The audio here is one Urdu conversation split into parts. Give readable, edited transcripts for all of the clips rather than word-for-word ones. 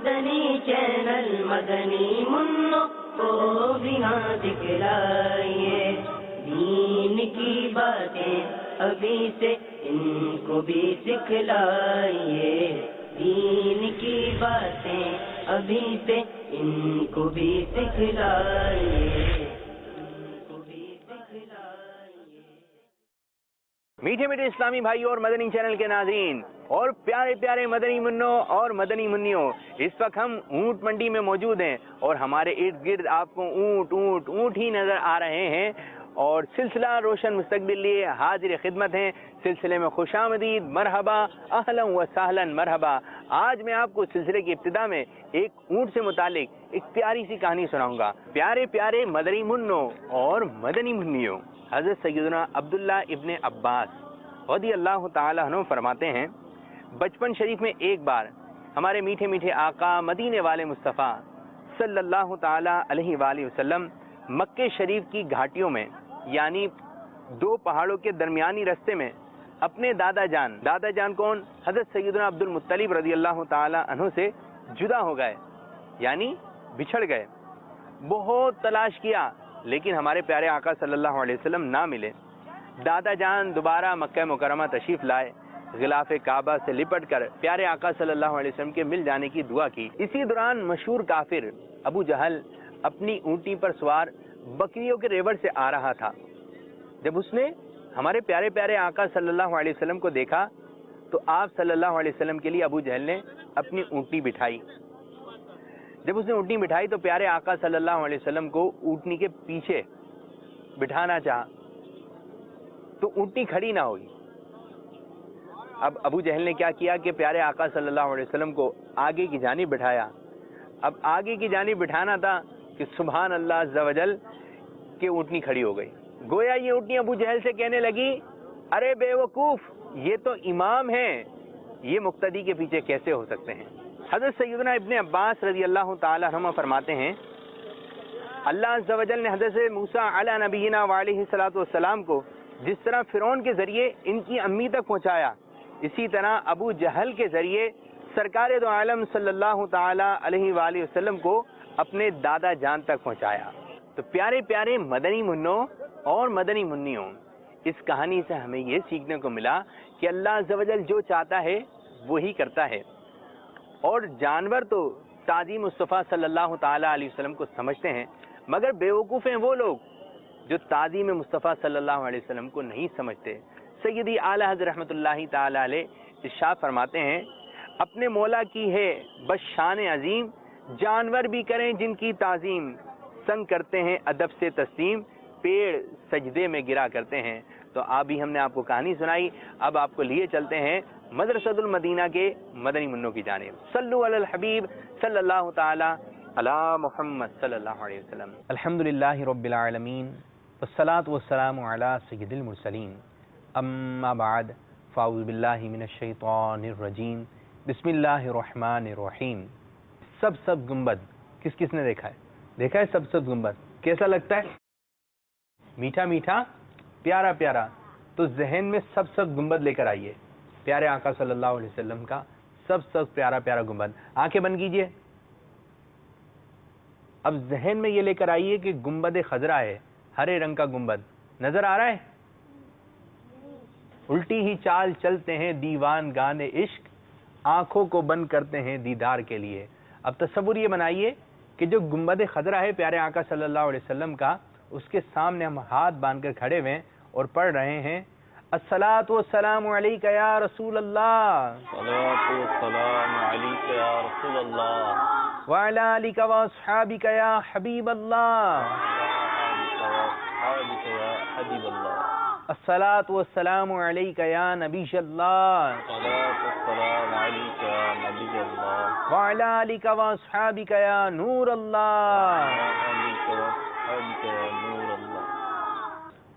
مدنی چینل مدنی منوں کو بھی نہ دکھلائیے، دین کی باتیں ابھی سے ان کو بھی سکھلائیے، دین کی باتیں ابھی سے ان کو بھی سکھلائیے۔ میٹھے میٹھے اسلامی بھائیوں اور مدنی چینل کے ناظرین اور پیارے پیارے مدنی منوں اور مدنی منیوں، اس وقت ہم اونٹ منڈی میں موجود ہیں اور ہمارے ارد گرد آپ کو اونٹ ہی نظر آ رہے ہیں، اور سلسلہ روشن مستقبل لیے حاضر خدمت ہیں۔ سلسلے میں خوش آمدید، مرحبا، اہلا و سہلا، مرحبا۔ آج میں آپ کو سلسلے کی ابتدا میں ایک اونٹ سے متعلق ایک پیاری سی کہانی سناؤں گا۔ پیارے پیارے مدنی منوں اور مدنی منیوں، حضرت سیدنا عبداللہ ابن عباس رضی اللہ تعالیٰ عنہ فرماتے ہیں، بچپن شریف میں ایک بار ہمارے میٹھے میٹھے آقا مدینے والے مصطفیٰ صلی اللہ تعالیٰ علیہ وآلہ وسلم مکہ شریف کی گھاٹیوں میں، یعنی دو پہاڑوں کے درمیانی رستے میں اپنے دادا جان کون؟ حضرت سیدنا عبد المطلب رضی اللہ تعالیٰ عنہ سے جدا ہو گئے، یعنی بچھڑ گئے۔ بہت تلاش کیا لیکن ہمارے پیارے آقا صلی اللہ علیہ وسلم نہ ملے۔ دادا جان دوبارہ مکہ مکرمہ تشریف لائے، غلاف کعبہ سے لپٹ کر پیارے آقا صلی اللہ علیہ وسلم کے مل جانے کی دعا کی۔ اسی دوران مشہور کافر ابو جہل اپنی اونٹی پر سوار بکریوں کے ریوڑ سے آ رہا تھا۔ جب اس نے ہمارے پیارے پیارے آقا صلی اللہ علیہ وسلم کو دیکھا تو آپ صلی اللہ علیہ وسلم کے لیے ابو جہل نے اپنی اونٹنی بٹھائی۔ جب اس نے اونٹنی بٹھائی تو پیارے آقا صلی اللہ علیہ وسلم کو اونٹنی کے پیچھے بٹھانا چاہا تو اونٹنی کھڑی نہ ہوئی۔ اب ابو جہل نے کیا کیا کہ پیارے آقا صلی اللہ علیہ وسلم کو آگے کی جانب بٹھایا۔ اب آگے کی جانب بٹھانا تھا کہ سبحان اللہ عز و جل کہ اونٹنی کھڑی ہو گئی۔ گویا یہ اونٹنی ابو جہل سے کہنے لگی، ارے بے وقوف، یہ تو امام ہیں، یہ مقتدی کے پیچھے کیسے ہو سکتے ہیں؟ حضرت سیدنا ابن عباس رضی اللہ تعالیٰ عنہ فرماتے ہیں، اللہ عز و جل نے حضرت موسیٰ علی نبینا وعلیہ الصلوۃ والسلام کو جس طرح فرعون کے ذریعے ان کی امی تک پہنچایا، اسی طرح ابو جہل کے ذریعے سرکار دو عالم صلی اللہ تعالیٰ علیہ وآلہ وسلم کو اپنے دادا جان تک پہنچایا۔ تو پیارے پیارے مدنی منوں اور مدنی منیوں، اس کہانی سے ہمیں یہ سیکھنے کو ملا کہ اللہ عز و جل جو چاہتا ہے وہی کرتا ہے، اور جانور تو تعظیم مصطفیٰ صلی اللہ تعالیٰ علیہ وسلم کو سمجھتے ہیں، مگر بیوقوف ہیں وہ لوگ جو تعظیم مصطفیٰ صلی اللہ علیہ وسلم کو نہیں سمجھتے۔ سیدی اعلیٰ حضرت رحمۃ اللہ تعالیٰ علیہ ارشاد فرماتے ہیں، اپنے مولا کی ہے بس شان عظیم، جانور بھی کریں جن کی تعظیم، سنگ کرتے ہیں ادب سے تسلیم، پیڑ سجدے میں گرا کرتے ہیں۔ تو ابھی ہم نے آپ کو کہانی سنائی، اب آپ کو لیے چلتے ہیں مدرسۃ المدینہ کے مدنی منوں کی جانب۔ صلو علی الحبیب صلی اللہ تعالی علی محمد صلی اللہ علیہ وسلم۔ الحمدللہ رب العالمین والصلاة والسلام علی سید المرسلین، اما بعد فاعوذ باللہ من الشیطان الرجیم، بسم اللہ الرحمن الرحیم۔ سب گنبد کس کس نے دیکھا ہے؟ دیکھا ہے سب گنبد؟ کیسا لگتا ہے؟ میٹھا میٹھا، پیارا پیارا۔ تو ذہن میں سب گنبد لے کر آئیے، پیارے آقا صلی اللہ علیہ وسلم کا سب پیارا پیارا گنبد۔ آنکھیں بند کیجئے۔ اب ذہن میں یہ لے کر آئیے کہ گنبد خضرا ہے، ہرے رنگ کا گنبد نظر آ رہا ہے۔ الٹی ہی چال چلتے ہیں دیوان گانے عشق، آنکھوں کو بند کرتے ہیں دیدار کے لیے۔ اب تصور یہ بنائیے کہ جو گنبد خضرا ہے پیارے آقا صلی اللہ علیہ وسلم کا، اس کے سامنے ہم ہاتھ باندھ کر کھڑے ہوئے اور پڑھ رہے ہیں، الصلاۃ والسلام علیک یا رسول اللہ، الصلاۃ والسلام علیک یا رسول اللہ، وعلی آلک واصحابک یا حبیب اللہ، الصلاۃ والسلام علیک یا نبی اللہ، وعلی آلک واصحابک یا نور اللہ۔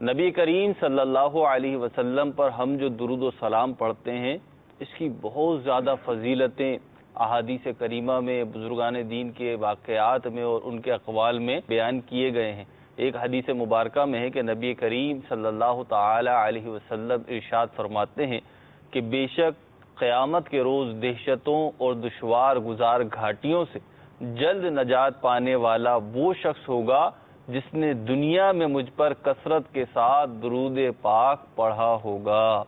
نبی کریم صلی اللہ علیہ وسلم پر ہم جو درود و سلام پڑھتے ہیں، اس کی بہت زیادہ فضیلتیں احادیث کریمہ میں، بزرگان دین کے واقعات میں اور ان کے اقوال میں بیان کیے گئے ہیں۔ ایک حدیث مبارکہ میں ہے کہ نبی کریم صلی اللہ تعالی علیہ وسلم ارشاد فرماتے ہیں کہ بے شک قیامت کے روز دہشتوں اور دشوار گزار گھاٹیوں سے جلد نجات پانے والا وہ شخص ہوگا جس نے دنیا میں مجھ پر کثرت کے ساتھ درود پاک پڑھا ہوگا۔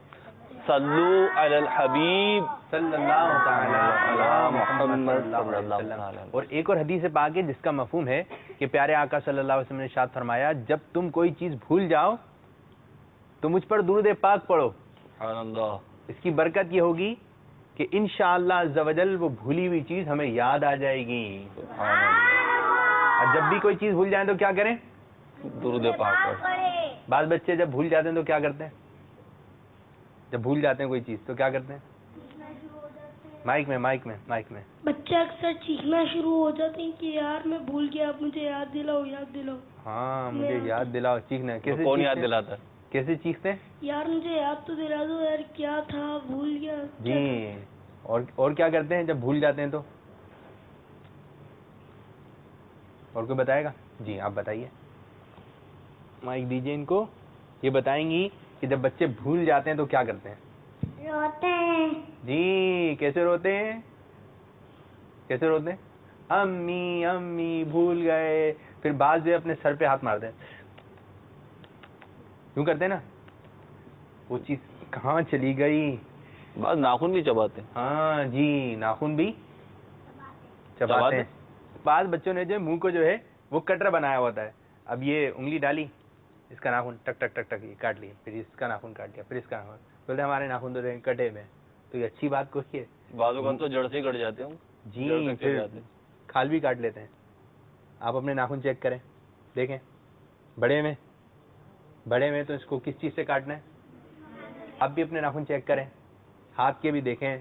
صلو علی الحبیب صلی اللہ تعالی علی محمد صلی اللہ علیہ وسلم۔ اور ایک اور حدیث پاک ہے جس کا مفہوم ہے کہ پیارے آقا صلی اللہ علیہ وسلم نے ارشاد فرمایا، جب تم کوئی چیز بھول جاؤ تو مجھ پر درود پاک پڑھو۔ سبحان اللہ۔ اس کی برکت یہ ہوگی کہ انشاءاللہ عز و جل وہ بھولی ہوئی چیز ہمیں یاد آ جائے گی۔ سبحان اللہ۔ اور جب بھی کوئی چیز بھول جائیں تو کیا کریں؟ درود پاک پڑھیں۔ بعض بچے جب بھول جاتے ہیں تو کیا کرتے ہیں؟ جب بھول جاتے ہیں کوئی چیز تو کیا کرتے ہیں؟ مائک میں بچے اکثر چیخنا شروع ہو جاتے ہیں کہ یار میں بھول گیا، مجھے یاد دلاؤ۔ ہاں مجھے یاد دلاؤ، چیخنا ہے۔ کیسے کون یاد چیختے ہیں؟ دلاتا ہے؟ کیسے چیختے ہیں؟ یار مجھے یاد تو دلا دو یار، کیا تھا بھول گیا۔ جی اور کیا کرتے ہیں جب بھول جاتے ہیں تو؟ اور کوئی بتائے گا؟ جی آپ بتائیے، مائک دیجیے ان کو۔ یہ بتائیں گی کہ جب بچے بھول جاتے ہیں تو کیا کرتے ہیں؟ روتے ہیں۔ جی کیسے روتے ہیں؟ امی بھول گئے۔ پھر بعض جو اپنے سر پہ ہاتھ مارتے ہیں، کیوں کرتے ہیں نا، وہ چیز کہاں چلی گئی۔ بعض ناخن بھی چباتے ہیں۔ ہاں جی ناخن بھی چباتے ہیں۔ بعض بچوں نے جو منہ کو جو ہے وہ کٹر بنایا ہوتا ہے، اب یہ انگلی ڈالی، اس کا ناخن ٹک ٹک ٹک ٹک یہ کاٹ لی، پھر اس کا ناخن کاٹ لیا، پھر اس کا ناخن، بولتے ہمارے ناخن تو کٹے میں، تو یہ اچھی بات کوئی ہے؟ بعضوں کا تو جڑ سے ہی کٹ جاتے ہیں۔ جی پھر کھال بھی کاٹ لیتے ہیں۔ آپ اپنے ناخن چیک کریں، دیکھیں بڑے میں تو اس کو کس چیز سے کاٹنا ہے؟ آپ بھی اپنے ناخن چیک کریں، ہاتھ کے بھی دیکھیں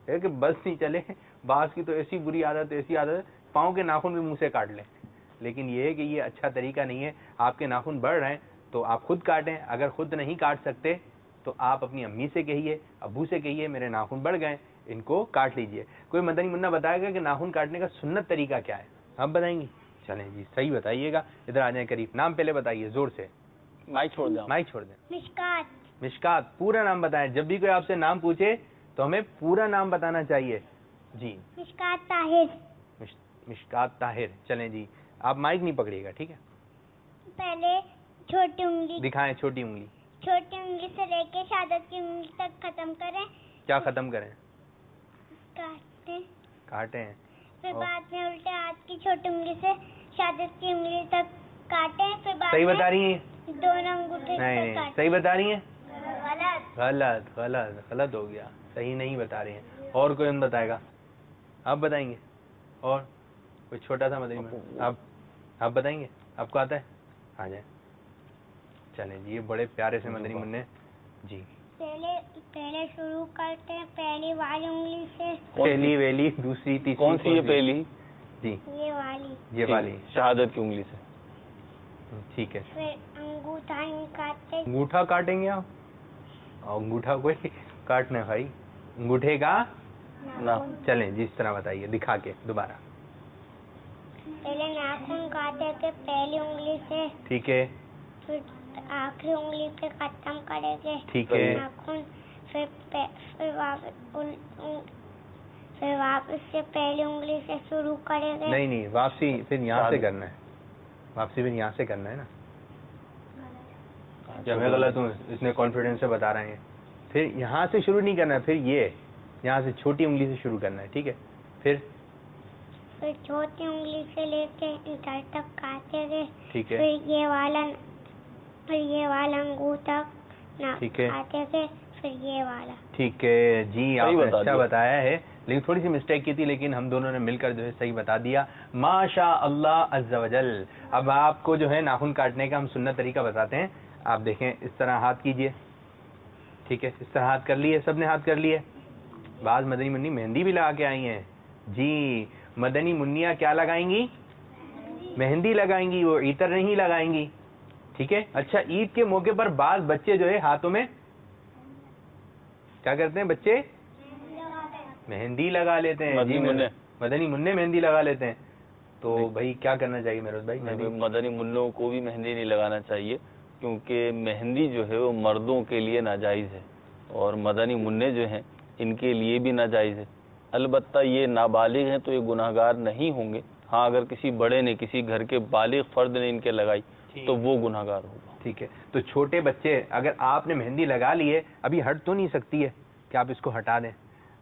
کہ بس نہیں چلے۔ بعض کی تو ایسی بری عادت ہے پاؤں کے ناخن بھی منہ سے کاٹ لیں، لیکن یہ ہے کہ یہ اچھا طریقہ نہیں ہے۔ آپ کے ناخن بڑھ رہے ہیں تو آپ خود کاٹیں، اگر خود نہیں کاٹ سکتے تو آپ اپنی امی سے کہیے، ابو سے کہیے میرے ناخن بڑھ گئے، ان کو کاٹ لیجئے۔ کوئی مدنی منا بتائے گا کہ ناخن کاٹنے کا سنت طریقہ کیا ہے؟ آپ بتائیں گی؟ چلیں جی صحیح بتائیے گا، ادھر آ جائیں قریب۔ نام پہلے بتائیے زور سے، مائک چھوڑ دیں۔ مشکات۔ پورا نام بتائیں، جب بھی کوئی آپ سے نام پوچھے تو ہمیں پورا نام بتانا چاہیے۔ جی مشکات طاہر۔ مشکات طاہر۔ چلیں جی آپ مائک نہیں پکڑیے گا، ٹھیک ہے؟ پہلے چھوٹی انگلی، دکھائیں چھوٹی انگلی سے لے کے شہادت کی انگلی تک ختم کریں۔ کیا ختم کریں؟ کاٹیں۔ پھر بعد میں الٹے ہاتھ کی چھوٹی انگلی سے شہادت کی انگلی تک کاٹیں۔ پھر بعد صحیح میں بتا رہی ہیں؟ دونوں انگوٹھے نہیں کاٹیں۔ صحیح بتا رہی ہیں؟ غلط۔ غلط ہو گیا، صحیح نہیں بتا رہی ہیں۔ اور کوئی ان بتائے گا؟ آپ بتائیں گے؟ اور کوئی چھوٹا سا مدنی آپ بتائیں گے؟ آپ کو آتا ہے؟ آ جائیں۔ چلیں جی یہ بڑے پیارے سے مدنی منع۔ جی پہلے شروع کرتے ہیں پہلی والی انگلی سے۔ پہلی ویلی دوسری تیسری کون سی یہ پہلی؟ جی یہ والی شہادت کی انگلی سے۔ ٹھیک ہے۔ پھر انگوٹھا کاٹتے۔ انگوٹھا کاٹیں گے آپ؟ انگوٹھا کوئی کاٹنا ہے بھائی، انگوٹھے کا چلیں جی اس طرح بتائیے دکھا کے دوبارہ۔ پہلے ناخن کاٹے تھے پہلی انگلی سے، ٹھیک ہے۔ پھر آخری انگلی پہ ختم کریں گے ٹھیک ہے۔ ناخن، پھر واپس سے پہلی انگلی سے شروع کریں گے۔ نہیں واپسی پھر یہاں سے کرنا ہے، واپسی پھر یہاں سے کرنا ہے نا، جب میں غلط ہوں اس نے کانفیڈنس سے بتا رہے ہیں۔ پھر یہاں سے شروع نہیں کرنا ہے، پھر یہ یہاں سے چھوٹی انگلی سے شروع کرنا ہے، ٹھیک ہے؟ پھر چھوٹی انگلی سے لے کے ادھر تک کاٹیں گے، ٹھیک ہے۔ پھر یہ والا انگوٹھا ٹھیک ہے۔ کاٹیں گے، پھر یہ والا۔ ٹھیک ہے جی آپ نے اچھا بتایا ہے، لیکن تھوڑی سی مسٹیک کی تھی، لیکن ہم دونوں نے مل کر جو ہے صحیح بتا دیا، ماشاء اللہ عز و جل۔ اب آپ کو جو ہے ناخن کاٹنے کا ہم سنت طریقہ بتاتے ہیں۔ آپ دیکھیں اس طرح ہاتھ کیجئے، ٹھیک ہے؟ اس طرح ہاتھ کر لیے، سب نے ہاتھ کر لیے۔ بعض مدنی منی مہندی بھی لگا کے آئی ہیں۔ جی مدنی منیا کیا لگائیں گی؟ مہندی لگائیں گی، وہ عطر نہیں لگائیں گی، ٹھیک ہے؟ اچھا عید کے موقع پر بعض بچے جو ہے ہاتھوں میں کیا کرتے ہیں؟ بچے مہندی لگا لیتے ہیں۔ مدنی منع مہندی لگا لیتے ہیں، تو بھائی کیا کرنا چاہیے میرے بھائی؟ مدنی منوں کو بھی مہندی نہیں لگانا چاہیے، کیونکہ مہندی جو ہے وہ مردوں کے لیے ناجائز ہے، اور مدنی منع جو ہیں ان کے لیے بھی ناجائز ہے. البتہ یہ نابالغ ہیں تو یہ گناہگار نہیں ہوں گے. ہاں اگر کسی بڑے نے کسی گھر کے بالغ فرد نے ان کے لگائی تو وہ گناہگار ہوگا. ٹھیک ہے. تو چھوٹے بچے اگر آپ نے مہندی لگا لی ہے, ابھی ہٹ تو نہیں سکتی ہے کہ آپ اس کو ہٹا دیں,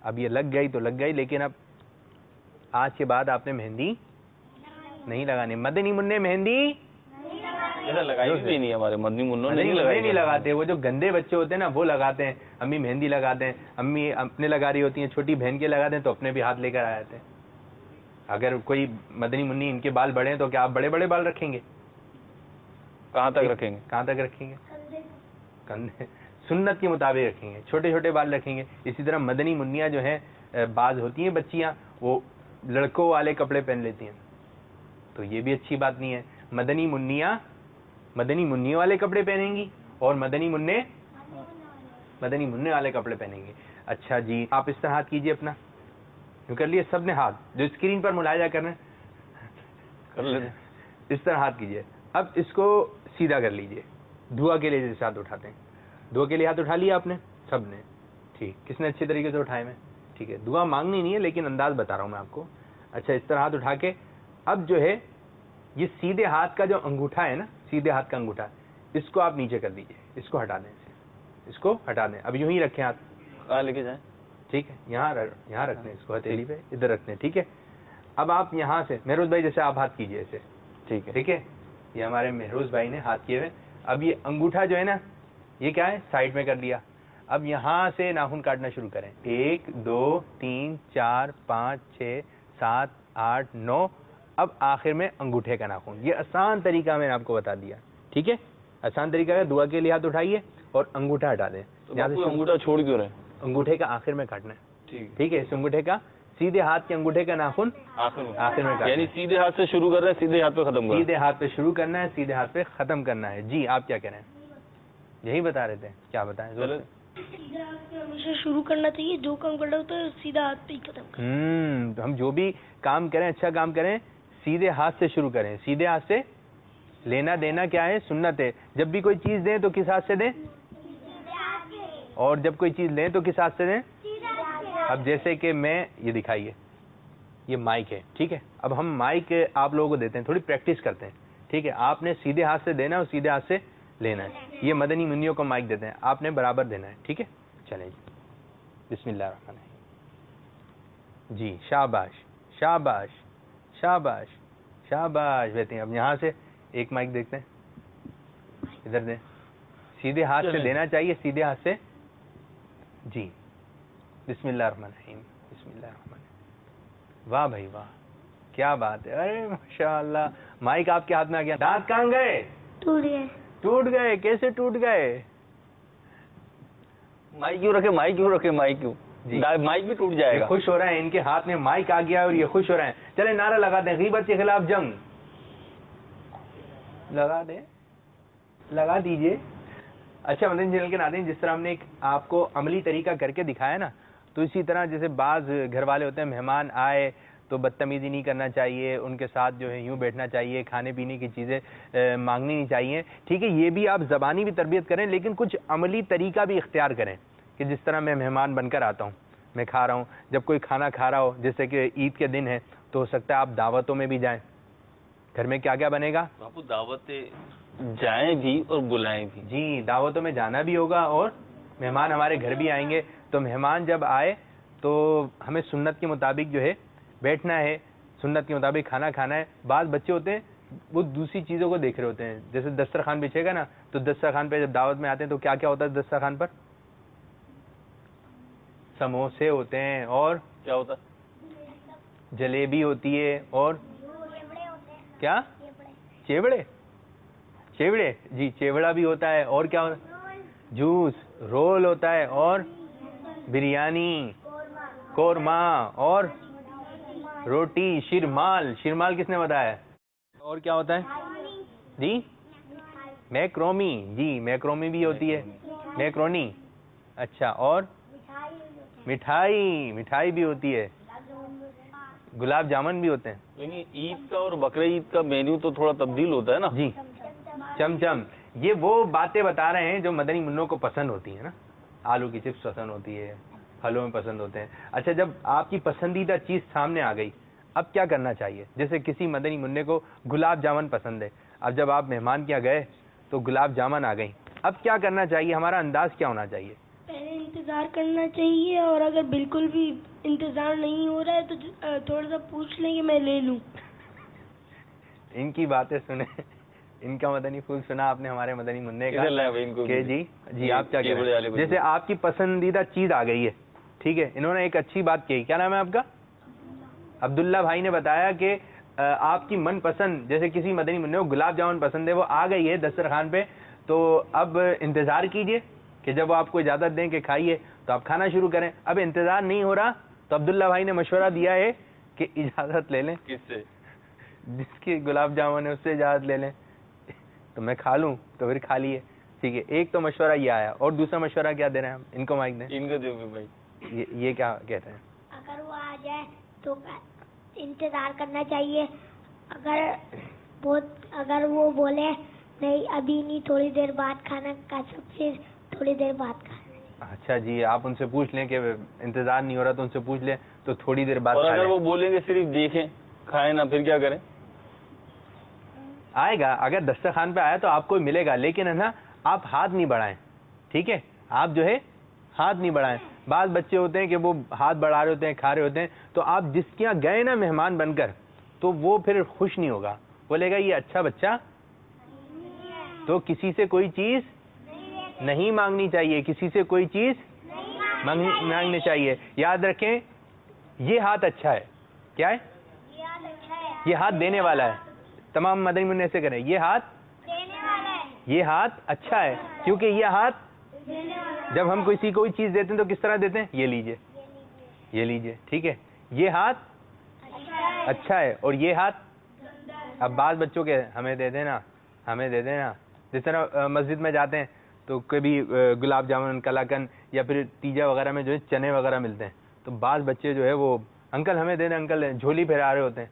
اب یہ لگ گئی تو لگ گئی, لیکن اب آج کے بعد آپ نے مہندی نہیں لگانی. مدنی منع مہندی ایسا لگائی بھی نہیں, ہمارے مدنی منوں نے نہیں لگاتے. وہ جو گندے بچے ہوتے ہیں نا وہ لگاتے ہیں, امی مہندی لگاتے ہیں, امی اپنے لگا رہی ہوتی ہیں, چھوٹی بہن کے لگاتے ہیں تو اپنے بھی ہاتھ لے کر آ جاتے ہیں. اگر کوئی مدنی منی ان کے بال بڑے ہیں تو کیا آپ بڑے بڑے بال رکھیں گے؟ کہاں تک رکھیں گے؟ کہاں تک رکھیں گے؟ کندھے. سنت کے مطابق رکھیں گے, چھوٹے چھوٹے بال رکھیں گے. اسی طرح مدنی منیاں جو ہیں, بعض ہوتی ہیں بچیاں وہ لڑکوں والے کپڑے پہن لیتی ہیں, تو یہ بھی اچھی بات نہیں ہے. مدنی منیاں مدنی منی والے کپڑے پہنیں گی اور مدنی منع والے کپڑے پہنیں گے. اچھا جی, آپ اس طرح ہاتھ کیجئے اپنا, یوں کر لیے سب نے ہاتھ, جو اسکرین پر ملاحظہ کر رہے ہیں کر لیتے. اس طرح ہاتھ کیجئے. اب اس کو سیدھا کر لیجئے. دعا کے لیے جیسے ہاتھ اٹھاتے ہیں, دعا کے لیے ہاتھ اٹھا لیا آپ نے سب نے, ٹھیک. کس نے اچھے طریقے سے اٹھائے میں؟ ٹھیک ہے. دعا مانگنی نہیں ہے لیکن انداز بتا رہا ہوں میں آپ کو. اچھا, اس طرح ہاتھ اٹھا کے اب جو ہے یہ سیدھے ہاتھ کا جو انگوٹھا ہے نا, سیدھے ہاتھ کا انگوٹھا, اس کو آپ نیچے کر دیجئے, اس کو ہٹا دیں, اس کو ہٹا دیں. اب یوں ہی رکھیں ہاتھ. کہاں لے کے جائیں؟ ٹھیک ہے, یہاں رکھنے, اس کو ہتھیلی پہ ادھر رکھنے. ٹھیک ہے. اب آپ یہاں سے مہروز بھائی جیسے آپ ہاتھ کیجئے ایسے. ٹھیک ہے. ٹھیک ہے, یہ ہمارے مہروز بھائی نے ہاتھ کیے ہوئے. اب یہ انگوٹھا جو ہے نا یہ کیا ہے, سائڈ میں کر لیا. اب یہاں سے ناخن کاٹنا شروع کریں. 1 2 3 4 5 6 7 8 9. اب آخر میں انگوٹھے کا ناخن. یہ آسان طریقہ میں نے آپ کو بتا دیا. ٹھیک ہے, آسان طریقہ ہے. دعا کے لیے ہاتھ اٹھائیے اور انگوٹھا ہٹا دیں. انگوٹھا چھوڑ کیوں رہے؟ انگوٹھے کا آخر میں کاٹنا ہے. ٹھیک ہے, اس انگوٹھے کا سیدھے ہاتھ کے انگوٹھے کا ناخن آخر میں کاٹنا ہے. یعنی سیدھے ہاتھ سے شروع کر رہے ہیں, سیدھے ہاتھ پہ ختم کرنا ہے. سیدھے ہاتھ پہ شروع کرنا ہے, سیدھے ہاتھ پہ ختم کرنا ہے. جی آپ کیا کہہ رہے ہیں؟ یہی بتا رہے تھے, کیا بتائیں؟ سیدھا ہاتھ پہ ہمیشہ شروع کرنا چاہیے, جو کام کرنا ہوتا ہے سیدھا ہاتھ پہ ہی ختم کرنا. تو ہم جو بھی کام کریں, اچھا کام کریں, سیدھے ہاتھ سے شروع کریں. سیدھے ہاتھ سے لینا دینا کیا ہے؟ سنت ہے. جب بھی کوئی چیز دیں تو کس ہاتھ سے دیں, اور جب کوئی چیز لیں تو کس ہاتھ سے دیں. اب جیسے کہ میں یہ دکھائیے, یہ مائک ہے. ٹھیک ہے, اب ہم مائک آپ لوگوں کو دیتے ہیں, تھوڑی پریکٹس کرتے ہیں. ٹھیک ہے, آپ نے سیدھے ہاتھ سے دینا ہے اور سیدھے ہاتھ سے لینا ہے. یہ مدنی منیوں کو مائک دیتے ہیں, آپ نے برابر دینا ہے. ٹھیک ہے, چلیں جی, بسم اللہ الرحمن الرحیم. جی شاباش شاباش شاباش شاباش. بہتے ہیں. اب یہاں سے ایک مائک دیکھتے ہیں, ادھر دیں. سیدھے ہاتھ سے دینا چاہیے, سیدھے ہاتھ سے. جی بسم اللہ الرحمن الرحیم, بسم اللہ الرحمن الرحیم. واہ بھائی واہ, کیا بات ہے. ارے ماشاء اللہ, مائک آپ کے ہاتھ میں آ گیا. دانت کہاں گئے؟ ٹوٹ گئے. کیسے ٹوٹ گئے؟ مائک کیوں رکھے, مائک کیوں رکھے, مائک کیوں؟ مائک بھی ٹوٹ جائے گا. خوش ہو رہے ہیں, ان کے ہاتھ میں مائک آ گیا اور یہ خوش ہو رہے ہیں. چلے نعرہ لگا دیں, غیبت کے خلاف جنگ لگا دیں, لگا دیجئے. اچھا مدنی چینل کے ناظرین, جس طرح ہم نے ایک آپ کو عملی طریقہ کر کے دکھایا نا, تو اسی طرح جیسے بعض گھر والے ہوتے ہیں, مہمان آئے تو بدتمیزی نہیں کرنا چاہیے, ان کے ساتھ جو ہے یوں بیٹھنا چاہیے, کھانے پینے کی چیزیں مانگنی نہیں چاہیے. ٹھیک ہے, یہ بھی آپ زبانی بھی تربیت کریں, لیکن کچھ عملی طریقہ بھی اختیار کریں کہ جس طرح میں مہمان بن کر آتا ہوں, میں کھا رہا ہوں, جب کوئی کھانا کھا رہا ہو, جیسے کہ عید کے دن ہے تو ہو سکتا ہے آپ دعوتوں میں بھی جائیں. گھر میں کیا کیا بنے گا؟ باپو دعوتیں جائیں بھی اور بلائیں بھی. جی, دعوتوں میں جانا بھی ہوگا اور مہمان ہمارے گھر بھی آئیں گے. تو مہمان جب آئے تو ہمیں سنت کے مطابق جو ہے بیٹھنا ہے, سنت کے مطابق کھانا کھانا ہے. بعض بچے ہوتے ہیں وہ دوسری چیزوں کو دیکھ رہے ہوتے ہیں, جیسے دسترخوان بچھے گا نا, تو دسترخوان پہ جب دعوت میں آتے ہیں تو کیا کیا ہوتا ہے دسترخوان پر؟ سموسے ہوتے ہیں, اور کیا ہوتا ہے؟ جلیبی ہوتی ہے, اور کیا؟ چیوڑے. چیوڑے, جی چیوڑا بھی ہوتا ہے, اور کیا ہوتا ہے؟ جوس, رول ہوتا ہے, اور بریانی, قورمہ, اور روٹی, شیرمال. شیرمال کس نے بتایا ہے؟ اور کیا ہوتا ہے جی؟ میکرومی. جی میکرومی بھی ہوتی ہے, میکرونی. اچھا, اور مٹھائی, مٹھائی بھی ہوتی ہے, گلاب جامن بھی ہوتے ہیں. یعنی عید کا اور بقرہ عید کا مینیو تو تھوڑا تبدیل ہوتا ہے نا. جی, چمچم. یہ وہ باتیں بتا رہے ہیں جو مدنی منوں کو پسند ہوتی ہیں نا. آلو کی چپس پسند ہوتی ہے, پھلوں میں پسند ہوتے ہیں. اچھا جب آپ کی پسندیدہ چیز سامنے آ گئی اب کیا کرنا چاہیے؟ جیسے کسی مدنی منع کو گلاب جامن پسند ہے, اب جب آپ مہمان کے یہاں گئے تو گلاب جامن آ گئی, اب کیا کرنا چاہیے؟ ہمارا انداز کیا ہونا چاہیے؟ پہلے انتظار کرنا چاہیے, اور اگر بالکل بھی انتظار نہیں ہو رہا ہے تو تھوڑا سا پوچھ لیں کہ میں لے لوں. ان کی باتیں سنیں, ان کا مدنی پھول سنا آپ نے ہمارے مدنی منع کا کہ جی آپ کیا کہہ رہے ہیں؟ جیسے آپ کی پسندیدہ چیز آ گئی ہے, ٹھیک ہے, انہوں نے ایک اچھی بات کہی, کیا نام ہے آپ کا؟ عبداللہ بھائی نے بتایا کہ آپ کی من پسند جیسے کسی مدنی منع کو گلاب جامن پسند ہے, وہ آ گئی ہے دسترخوان پہ, تو اب انتظار کیجئے کہ جب وہ آپ کو اجازت دیں کہ کھائیے تو آپ کھانا شروع کریں. اب انتظار نہیں ہو رہا تو عبداللہ بھائی نے مشورہ دیا ہے کہ اجازت لے لیں. کس سے؟ جس کی گلاب جامن ہے اس سے اجازت لے لیں, تو میں کھا لوں تو پھر کھا لیے, ٹھیک ہے. ایک تو مشورہ یہ آیا, اور دوسرا مشورہ کیا دے رہے ہیں ہم ان کو؟ مائک دیں, ان کو دیں بھائی. یہ کیا کہتے ہیں؟ اگر وہ آ جائے تو انتظار کرنا چاہیے, اگر وہ بولے نہیں ابھی نہیں تھوڑی دیر بعد کھانا کھا پھر تھوڑی دیر بعد کھانا. اچھا جی, آپ ان سے پوچھ لیں کہ انتظار نہیں ہو رہا تو ان سے پوچھ لیں تو تھوڑی دیر بعد. اور اگر وہ بولیں گے صرف دیکھیں کھائیں نہ, پھر کیا کریں؟ آئے گا, اگر دسترخوان پہ آیا تو آپ کو ملے گا, لیکن ہے نا آپ ہاتھ نہیں بڑھائیں, ٹھیک ہے, آپ جو ہے ہاتھ نہیں بڑھائیں. بعض بچے ہوتے ہیں کہ وہ ہاتھ بڑھا رہے ہوتے ہیں, کھا رہے ہوتے ہیں, تو آپ جس کے یہاں گئے نا مہمان بن کر تو وہ پھر خوش نہیں ہوگا, بولے گا یہ اچھا بچہ. تو کسی سے کوئی چیز نہیں مانگنی چاہیے, کسی سے کوئی چیز مانگنی چاہیے. یاد رکھیں یہ ہاتھ اچھا ہے. کیا ہے؟ یہ ہاتھ دینے والا ہے. تمام مدنی منع سے کریں, یہ ہاتھ اچھا ہے, کیونکہ یہ ہاتھ جب ہم کسی کوئی چیز دیتے ہیں تو کس طرح دیتے ہیں؟ یہ لیجئے, یہ لیجئے, ٹھیک ہے, یہ ہاتھ اچھا ہے, اور یہ ہاتھ. اب بعض بچوں کے ہمیں دے دینا, ہمیں دے دینا, جس طرح مسجد میں جاتے ہیں تو کبھی گلاب جامن, کلاکن یا پھر تیجا وغیرہ میں جو ہے چنے وغیرہ ملتے ہیں, تو بعض بچے جو ہے وہ انکل ہمیں دے دیں, انکل جھولی پھیلا رہے ہوتے ہیں,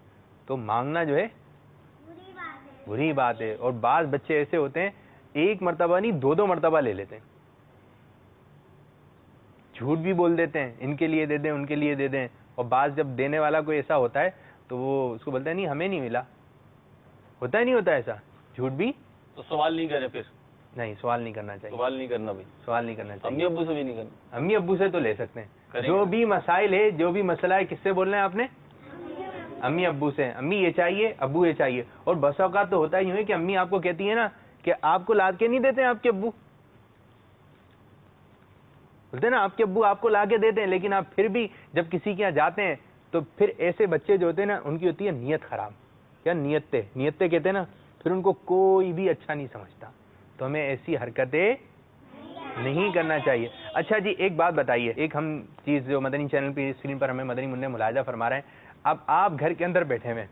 تو مانگنا جو ہے بری بات ہے. اور بعض بچے ایسے ہوتے ہیں ایک مرتبہ نہیں دو مرتبہ لے لیتے ہیں, جھوٹ بھی بول دیتے ہیں, ان کے لیے دے دیں, ان کے لیے دے دیں, اور بعض جب دینے والا کوئی ایسا ہوتا ہے تو وہ اس کو بولتا ہے نہیں ہمیں نہیں ملا, ہوتا ہے نہیں ہوتا ایسا, جھوٹ بھی. تو سوال نہیں کرے, پھر نہیں سوال نہیں کرنا چاہیے, سوال نہیں کرنا بھائی, سوال نہیں کرنا چاہیے. امی ابو سے بھی نہیں کرنا. امی ابو سے تو لے سکتے ہیں, جو بھی مسائل ہے, جو بھی مسئلہ ہے, کس سے بولنا ہے آپ نے؟ امی ابو سے. امی یہ چاہیے, ابو یہ چاہیے. اور بس اوقات تو ہوتا ہی ہے کہ امی آپ کو کہتی ہے نا کہ آپ کو لا کے نہیں دیتے ہیں آپ کے ابو, بولتے ہیں نا آپ کے ابو آپ کو لا کے دیتے ہیں, لیکن آپ پھر بھی جب کسی کے یہاں جاتے ہیں تو پھر ایسے بچے جو ہوتے ہیں نا ان کی ہوتی ہے نیت خراب. کیا نیتیں کہتے ہیں نا, پھر ان کو کوئی بھی اچھا نہیں سمجھتا. تو ہمیں ایسی حرکتیں نہیں کرنا چاہیے. اچھا جی ایک بات بتائیے, ایک ہم چیز جو مدنی چینل پہ اسکرین پر ہمیں مدنی منع ملاحظہ فرما رہے ہیں, اب آپ گھر کے اندر بیٹھے ہوئے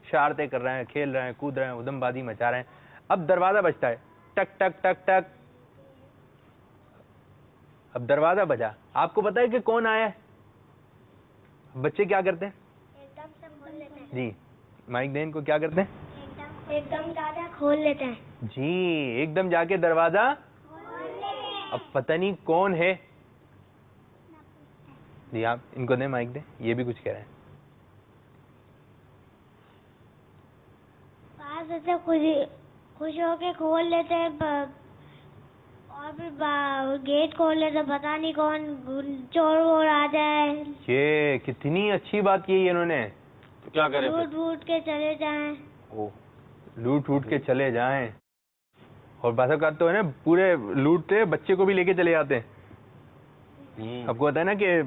شرارتیں کر رہے ہیں, کھیل رہے ہیں, کود رہے ہیں, ادھم بازی مچا رہے ہیں, اب دروازہ بجتا ہے, ٹک ٹک ٹک ٹک, اب دروازہ بجا, آپ کو پتا ہے کہ کون آیا ہے؟ بچے کیا کرتے ہیں؟ ایک دم سے کھول لیتے ہیں. جی مائک دیں, ان کو کیا کرتے ہیں؟ ایک دم زیادہ کھول لیتے ہیں. جی ایک دم جا کے دروازہ, اب پتہ نہیں کون ہے. جی آپ ان کو دیں, مائک دیں, یہ بھی کچھ کہہ رہے ہیں. پاس سے خوش ہو کے کھول لیتے ہیں, اور پھر گیٹ کھول لیتے, پتہ نہیں کون چور وور آ جائے. یہ کتنی اچھی بات کی ہے انہوں نے. تو کیا کریں؟ لوٹ کے چلے جائیں. لوٹ کے چلے جائیں, اور بعض اوقات تو ہے نا پورے لوٹتے بچے کو بھی لے کے چلے جاتے ہیں. آپ کو پتا ہے نا کہ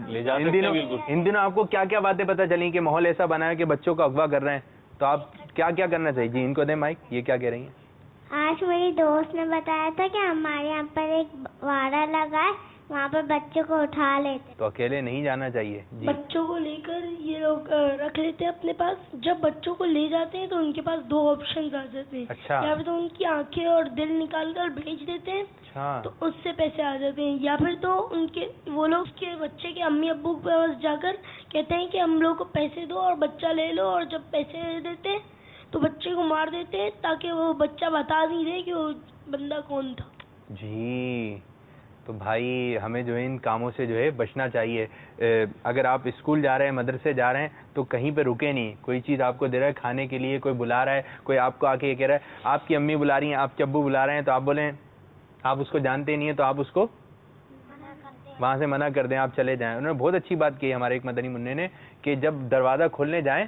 ان دنوں آپ کو کیا کیا باتیں پتہ چلیں کہ ماحول ایسا بنا ہے کہ بچوں کو اغوا کر رہے ہیں, تو آپ کیا کیا کرنا چاہیے؟ جی ان کو دیں مائک, یہ کیا کہہ رہی ہیں؟ آج میری دوست نے بتایا تھا کہ ہمارے یہاں پر ایک واڑہ لگا ہے, وہاں پر بچوں کو اٹھا لیتے. تو اکیلے نہیں جانا چاہیے. جی بچوں کو لے کر یہ لوگ رکھ لیتے ہیں اپنے پاس. جب بچوں کو لے جاتے ہیں تو ان کے پاس دو آپشن آ جاتے ہیں. اچھا. یا پھر تو ان کی آنکھیں اور دل نکال کر بھیج دیتے ہیں, اچھا, تو اس سے پیسے آ جاتے ہیں. یا پھر تو ان کے وہ لوگ کے بچے کے امی ابو کے پاس جا کر کہتے ہیں کہ ہم لوگ کو پیسے دو اور بچہ لے لو, اور جب پیسے دے دیتے ہیں تو بچے کو مار دیتے ہیں تاکہ وہ بچہ بتا نہیں دے کہ وہ بندہ کون تھا. جی تو بھائی ہمیں جو ہے ان کاموں سے جو ہے بچنا چاہیے. اگر آپ اسکول جا رہے ہیں, مدرسے جا رہے ہیں, تو کہیں پہ رکے نہیں. کوئی چیز آپ کو دے رہا ہے کھانے کے لیے, کوئی بلا رہا ہے, کوئی آپ کو آ کے یہ کہہ رہا ہے آپ کی امی بلا رہی ہیں, آپ کے ابو بلا رہے ہیں, تو آپ بولیں آپ اس کو جانتے نہیں ہیں, تو آپ اس کو وہاں سے منع کر دیں, آپ چلے جائیں. انہوں نے بہت اچھی بات کی ہمارے ایک مدنی منع نے کہ جب دروازہ کھولنے جائیں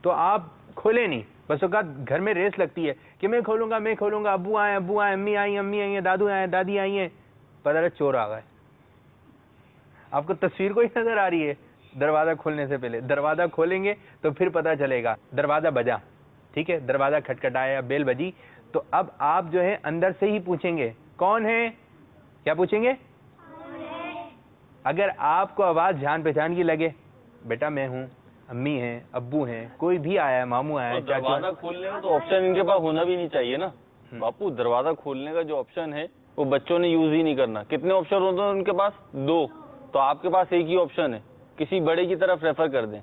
تو آپ کھولیں نہیں. بس اوقات گھر میں ریس لگتی ہے کہ میں کھولوں گا, ابو آئے, امی آئی ہیں, دادو آئے, دادی آئی ہیں, پتہ ہے چور آ گئے. آپ کو تصویر کوئی نظر آ رہی ہے؟ دروازہ کھولنے سے پہلے دروازہ کھولیں گے تو پھر پتہ چلے گا. دروازہ بجا, ٹھیک ہے, دروازہ کھٹکھٹایا, بیل بجی, تو اب آپ جو ہے اندر سے ہی پوچھیں گے کون ہے. کیا پوچھیں گے؟ اگر آپ کو آواز جان پہچان کی لگے, بیٹا میں ہوں, امی ہیں, ابو ہیں, کوئی بھی آیا ہے, ماموں آیا ہے, دروازہ کھولنے کا تو آپشن ان کے پاس ہونا بھی نہیں چاہیے نا باپو. دروازہ کھولنے کا جو آپشن ہے وہ بچوں نے یوز ہی نہیں کرنا. کتنے آپشن ہوتے ہیں ان کے پاس؟ 2. تو آپ کے پاس ایک ہی آپشن ہے, کسی بڑے کی طرف ریفر کر دیں,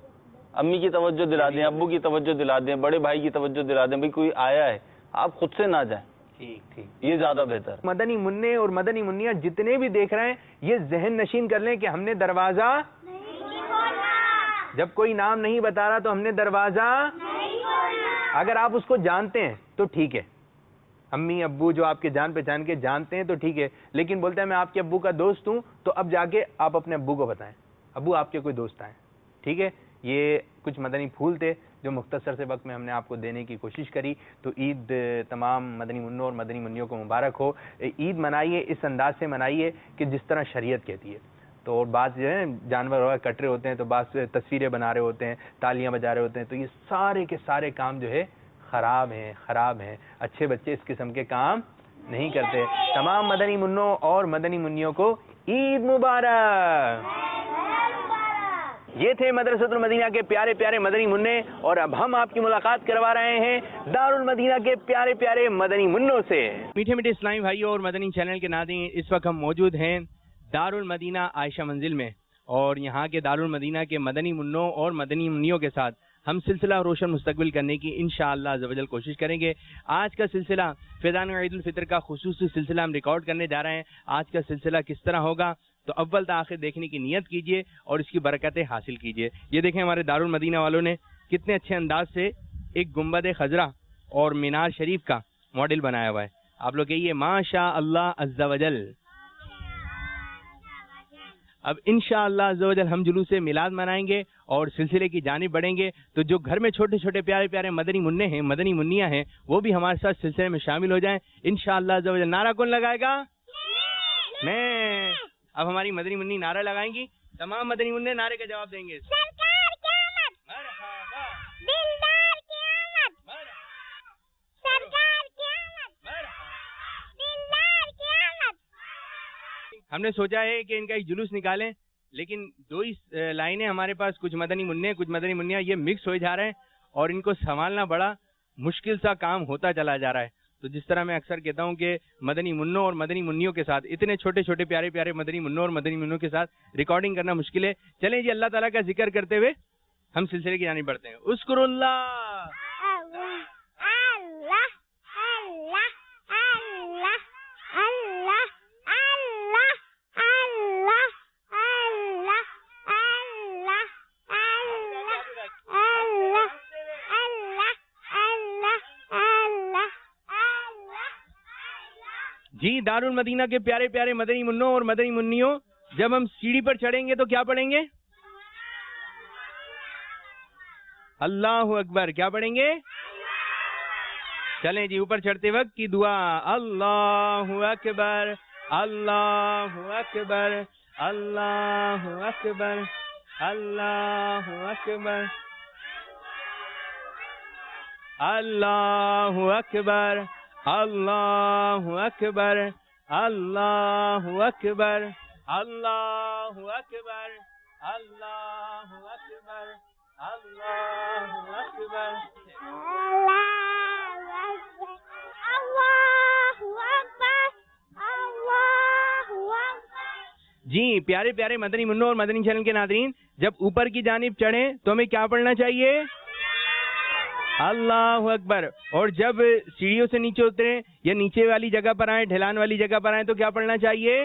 امی کی توجہ دلا دیں, ابو کی توجہ دلا دیں, بڑے بھائی کی توجہ دلا دیں, بھائی کوئی آیا ہے, آپ خود سے نہ جائیں. ٹھیک, یہ زیادہ بہتر. مدنی منع اور مدنی منیا جتنے بھی دیکھ رہے ہیں یہ ذہن نشین کر لیں کہ ہم نے دروازہ جب کوئی نام نہیں بتا رہا تو ہم نے دروازہ اگر آپ اس کو جانتے ہیں تو ٹھیک ہے, امی ابو جو آپ کے جان پہچان کے جانتے ہیں تو ٹھیک ہے, لیکن بولتے ہیں میں آپ کے ابو کا دوست ہوں, تو اب جا کے آپ اپنے ابو کو بتائیں ابو آپ کے کوئی دوست آئیں. ٹھیک ہے, یہ کچھ مدنی پھول تھے جو مختصر سے وقت میں ہم نے آپ کو دینے کی کوشش کری. تو عید تمام مدنی منوں اور مدنی منیوں کو مبارک ہو. عید منائیے اس انداز سے منائیے کہ جس طرح شریعت کہتی ہے. تو اور بعض جو ہے جانور وغیرہ کٹ رہے ہوتے ہیں, تو بعض تصویریں بنا رہے ہوتے ہیں, تالیاں بجا رہے ہوتے ہیں, تو یہ سارے کے سارے کام جو ہے خراب ہیں. اچھے بچے اس قسم کے کام نہیں کرتے. تمام مدنی منوں اور مدنی منیوں کو عید مبارک. یہ تھے مدرسۃ المدینہ کے پیارے پیارے مدنی منع, اور اب ہم آپ کی ملاقات کروا رہے ہیں دارالمدینہ کے پیارے پیارے مدنی منوں سے. میٹھے میٹھے اسلامی بھائیوں اور مدنی چینل کے ناظرین, اس وقت ہم موجود ہیں دارالمدینہ عائشہ منزل میں, اور یہاں کے دارالمدینہ کے مدنی منوں اور مدنی منیوں کے ساتھ ہم سلسلہ روشن مستقبل کرنے کی انشاءاللہ عز و جل کوشش کریں گے. آج کا سلسلہ فیضان عید الفطر کا خصوصی سلسلہ ہم ریکارڈ کرنے جا رہے ہیں. آج کا سلسلہ کس طرح ہوگا تو اول تا آخر دیکھنے کی نیت کیجئے اور اس کی برکتیں حاصل کیجئے. یہ دیکھیں ہمارے دارالمدینہ والوں نے کتنے اچھے انداز سے ایک گنبد خضرا اور مینار شریف کا ماڈل بنایا ہوا ہے. آپ لوگ کہیے ماشاء اللہ عز و جل. اب انشاءاللہ عز و جل ہم جلوس میلاد منائیں گے اور سلسلے کی جانب بڑھیں گے. تو جو گھر میں چھوٹے چھوٹے پیارے پیارے مدنی منع ہیں, مدنی منیاں ہیں, وہ بھی ہمارے ساتھ سلسلے میں شامل ہو جائیں انشاءاللہ عز و جل. نعرہ کون لگائے گا؟ میں. اب ہماری مدنی منی نعرہ لگائیں گی, تمام مدنی منع نعرے کا جواب دیں گے. سرکار قیامت, مرحبا, دلدار قیامت, مرحبا, سرکار قیامت, مرحبا. دلدار قیامت. ہم نے سوچا ہے کہ ان کا ایک جلوس نکالیں, لیکن دو ہی لائنیں ہمارے پاس, کچھ مدنی منع کچھ مدنی منیا, یہ مکس ہوئے جا رہے ہیں اور ان کو سنبھالنا بڑا مشکل سا کام ہوتا چلا جا رہا ہے. تو جس طرح میں اکثر کہتا ہوں کہ مدنی منوں اور مدنی منیوں کے ساتھ, اتنے چھوٹے چھوٹے پیارے پیارے مدنی منوں اور مدنی منوں کے ساتھ ریکارڈنگ کرنا مشکل ہے. چلیں جی, اللہ تعالیٰ کا ذکر کرتے ہوئے ہم سلسلے کی جانب بڑھتے ہیں. اذکر اللہ, اللہ, اللہ, اللہ, اللہ, اللہ, اللہ, اللہ, اللہ, اللہ, اللہ, اللہ, اللہ, اللہ. جی دارالمدینہ کے پیارے پیارے مدنی منوں اور مدنی منیوں, جب ہم سیڑھی پر چڑھیں گے تو کیا پڑھیں گے؟ اللہ اکبر. کیا پڑھیں گے؟ چلیں جی, اوپر چڑھتے وقت کی دعا. اللہ اکبر, اللہ اکبر, اللہ اکبر, اللہ اکبر, اللہ اکبر, اللہ اکبر, اللہ اکبر, اللہ اکبر, اللہ اکبر, اللہ اکبر. جی پیارے پیارے مدنی منوں اور مدنی چینل کے ناظرین, جب اوپر کی جانب چڑھیں تو ہمیں کیا پڑھنا چاہیے؟ اللہ اکبر. اور جب سیڑھیوں سے نیچے اتریں یا نیچے والی جگہ پر آئیں, ڈھلان والی جگہ پر آئیں, تو کیا پڑھنا چاہیے؟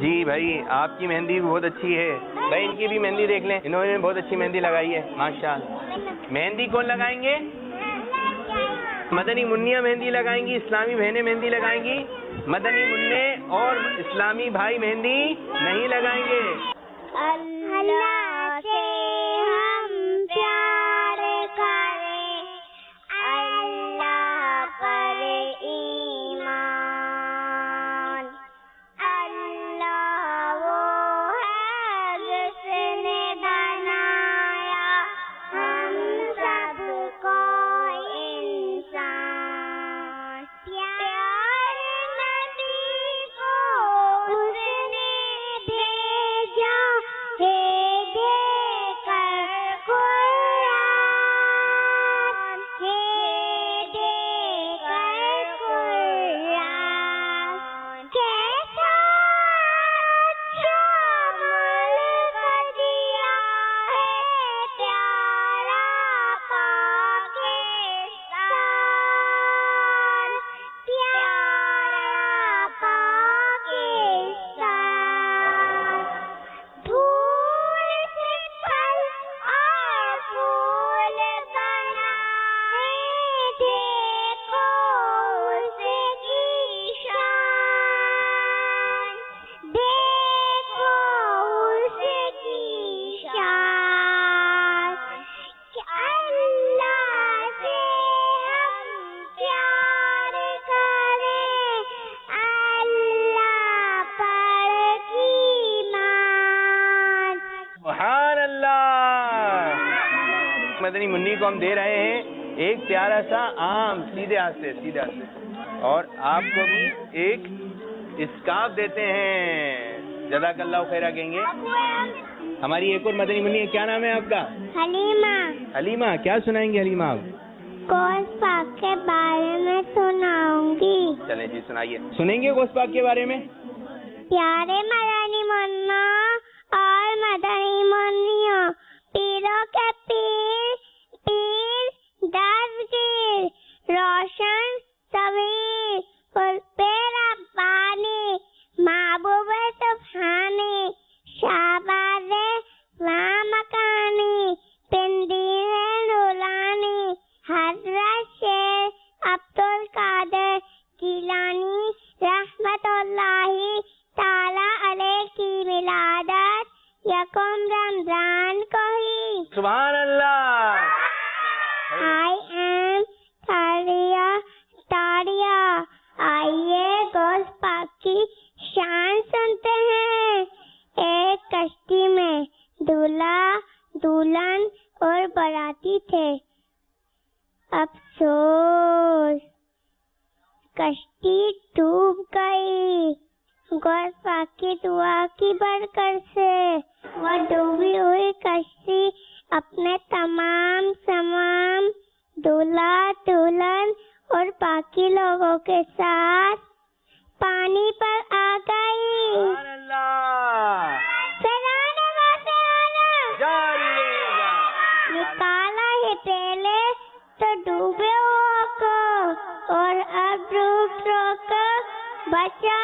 جی بھائی آپ کی مہندی بھی بہت اچھی ہے. بھائی ان کی بھی مہندی دیکھ لیں, انہوں نے بہت اچھی مہندی لگائی ہے ماشاء اللہ. مہندی کون لگائیں گے؟ مدنی منیاں مہندی لگائیں گی, اسلامی بہنیں مہندی لگائیں گی. مدنی منع اور اسلامی بھائی مہندی نہیں لگائیں گے. اللہ سے ہم پیار کریں, اللہ پر ایمان, اللہ وہ ہے جس نے بنایا ہم سب کو انسان. پیارے نبی کو اس نے بھیجا ہے دے کر قرآن, ہے دے کر قرآن. کیسا اچھا ملک دیا ہے پیارا پاکستان, پیارا پاکستان. دھول سے پھل اور پھول بنا ہے, دیکھو اس کی شان, دیکھو اس کی شان. کہ اللہ سے ہم پیار کریں, اللہ پر ایمان. سبحان اللہ. مدنی منی کو ہم دے رہے ہیں ایک پیارا سا آم, سیدھے ہاتھ سے, سیدھے ہاتھ سے, اور آپ کو بھی ایک اسکارف دیتے ہیں. جزاک اللہ خیرہ کہیں گے. ہماری ایک اور مدنی منی ہے, کیا نام ہے آپ کا؟ حلیمہ. حلیمہ. کیا سنائیں گے حلیمہ آپ؟ غوث پاک کے بارے میں سناؤں گی. چلیں جی سنائیے. سنیں گے غوث پاک کے بارے میں؟ پیارے مدنی منا اور مدنی منیوں, پیروں کے پیر, پیر دستگیر, روشن صویر, قرب ربانی, محبوب سبحانی, شہباز لامکانی, پندیر نورانی, حضرت شیخ عبدالقادر جیلانی رحمت اللہ تعالی علیہ کی ولادت یکم رمضان کو ہی. سبحان اللہ. I am تاریہ. آئیے غوث پاک کی شان سنتے ہیں. ایک کشتی میں دولہا دلہن اور باراتی تھے. افسوس کشتی ڈوب گئی. غوث پاک کی دعا کی برکت سے وہ ڈوبی ہوئی کشتی اپنے تمام دولہا دلہن اور باقی لوگوں کے ساتھ پانی پر آ گئی. سبحان اللہ. سرانے واتے آنا جاری رہے گا. نکالا ہی پہلے تو ڈوبے ہوا کو, اور اب ڈوب کر بچا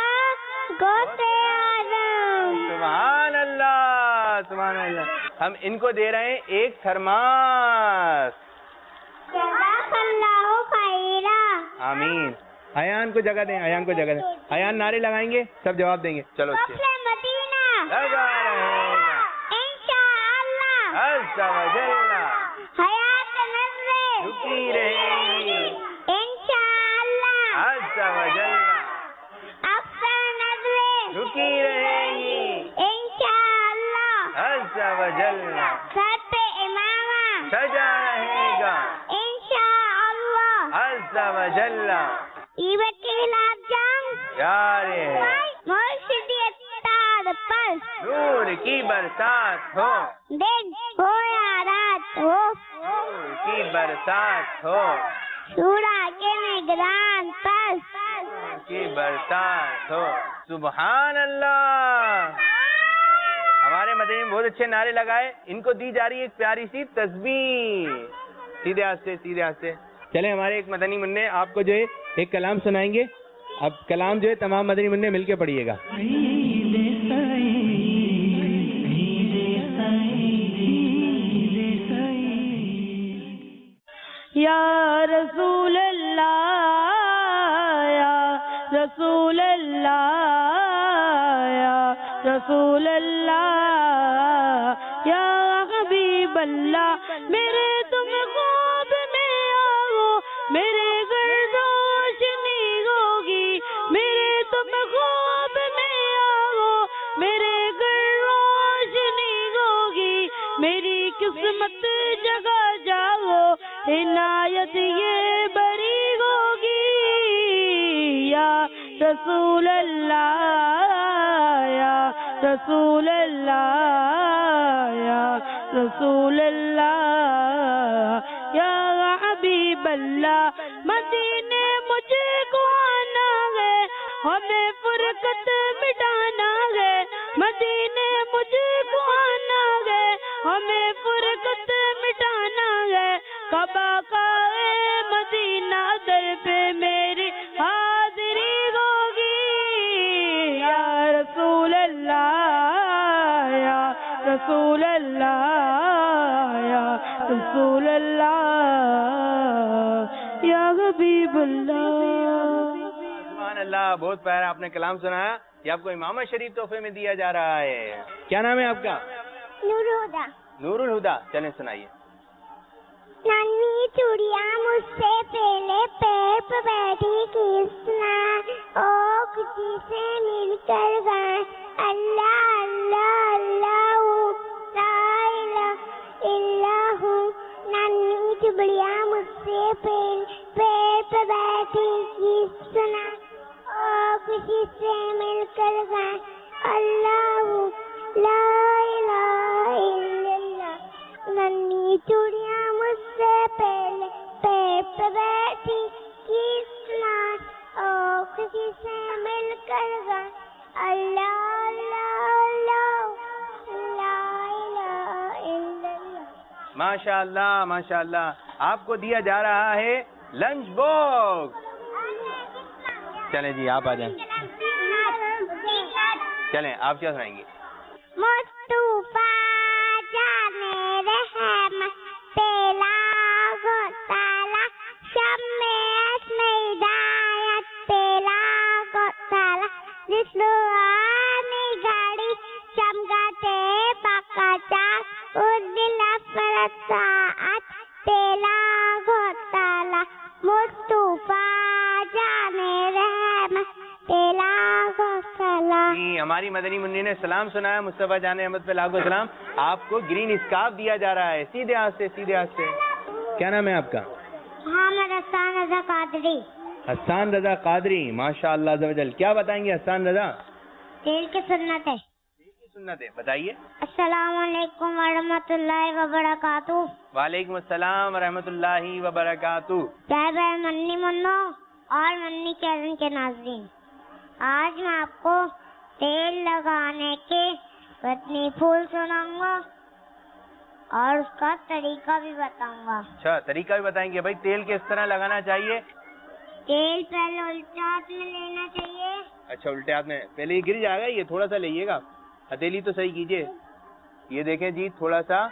غوث اعظم. سبحان اللہ. سبحان اللہ. ہم ان کو دے رہے ہیں ایک تھرماس. جزاک اللہ خیرہ. آمین. ایان کو جگہ دیں, ایان کو جگہ دیں. ایان نعرے لگائیں گے, سب جواب دیں گے. چلو اچھے. غسل مدینہ لگا رہے گا. انشاءاللہ. عز و جل. حیات نظریں رکی رہے گی. انشاءاللہ. عز و جل. افسر نظریں رکی رہے گی. انشاءاللہ. عز و جل. سر پہ امامہ سجا رہے گا. انشاءاللہ. عز و جل. ایبت کے خلاف جنگ جاری ہے. مرشدی اتار پر نور کی برسات ہو. دن ہو یا رات ہو, نور کی برسات ہو. شورا کے نگران پر نور کی برسات ہو. سبحان اللہ. ہمارے مدنی میں بہت اچھے نعرے لگائے. ان کو دی جا رہی ہے ایک پیاری سی تسبیح. سیدھے ہاتھ سے, سیدھے ہاتھ سے. چلے ہمارے ایک مدنی منع آپ کو جو ہے ایک کلام سنائیں گے. اب کلام جو ہے تمام مدنی منع مل کے پڑھیے گا. یا رسول اللہ یا رسول اللہ یا رسول اللہ یا حبیب اللہ میرے تم خواب میں آؤ میرے گھر روشنی ہوگی میرے تم خواب میں آؤ میرے گھر روشنی ہوگی میری قسمت جگہ جاؤ عنایت یہ بری ہوگی یا رسول اللہ یا رسول اللہ یا رسول اللہ یا حبیب اللہ مدینے مجھے کو آنا ہے ہمیں فرقت مٹانا ہے مدینے مجھے کو آنا ہے ہمیں فرقت مٹانا ہے کعبہ کا مدینہ در پہ میری حاضری ہوگی یا رسول اللہ یا رسول اللہ یا رسول اللہ یا حبیب اللہ. سبحان اللہ، بہت پیارا آپ نے کلام سنایا. یہ آپ کو امامہ شریف تحفے میں دیا جا رہا ہے. کیا نام ہے آپ کا؟ نور الہدا. نور الہدا. چلیں سنائیے. ننھی چڑیا مجھ سے پہلے پیر پہ بیٹھی کسنا او کسی سے مل کر گئے اللہ اللہ اللہ لا الہ الا ہو. ننھی چڑیا مجھ سے پیر پہ بیٹھی کسنا او کسی سے مل کر گئے اللہ لا الہ الا اللہ. ننھی چڑیا مجھ سے پہلے پیر پہ بیٹھی کسنا اور کسی سے مل کر گئے اللہ اللہ اللہ لا الہ الا اللہ. ماشاء اللہ ماشاء اللہ. آپ کو دیا جا رہا ہے لنچ باکس. چلیں جی آپ آ جائیں. چلیں آپ کیا سنائیں گے؟ مصطفیٰ جانے رحم تیلا گوتالا شب میں اسم ہدایت تیلا گوتالا جس روحانی گاڑی چمگاتے پکا چاک اس دل افرت ساعت تیلا گوتالا مصطفیٰ جانے رحم تیلا گوتالا. جی ہماری مدنی منی نے سلام سنایا. مصطفیٰ جان احمد پہ لاکھوں سلام. آپ کو گرین اسکارف دیا جا رہا ہے. سیدھے ہاتھ سے سیدھے ہاتھ سے. کیا نام ہے آپ کا؟ محمد حسان رضا قادری. حسان رضا قادری. ماشاء اللہ عز و جل. کیا بتائیں گے حسان رضا؟ تیل کی سنت ہے. سنت ہے بتائیے. السلام علیکم ورحمۃ اللہ وبرکاتہ. وعلیکم السلام ورحمۃ اللہ وبرکاتہ. پیارے منی منو اور منی چینل کے ناظرین، آج میں آپ کو تیل لگانے کے وطنی پھول سناؤں گا اور اس کا طریقہ بھی بتاؤں گا. اچھا طریقہ بھی بتائیں گے. بھائی تیل کس طرح لگانا چاہیے؟ تیل پہلے الٹے ہاتھ میں لینا چاہیے. اچھا الٹے ہاتھ میں. پہلے یہ گر جائے گا. یہ تھوڑا سا لیجیے گا. ہتھیلی تو صحیح کیجیے. یہ دیکھیں جی تھوڑا سا.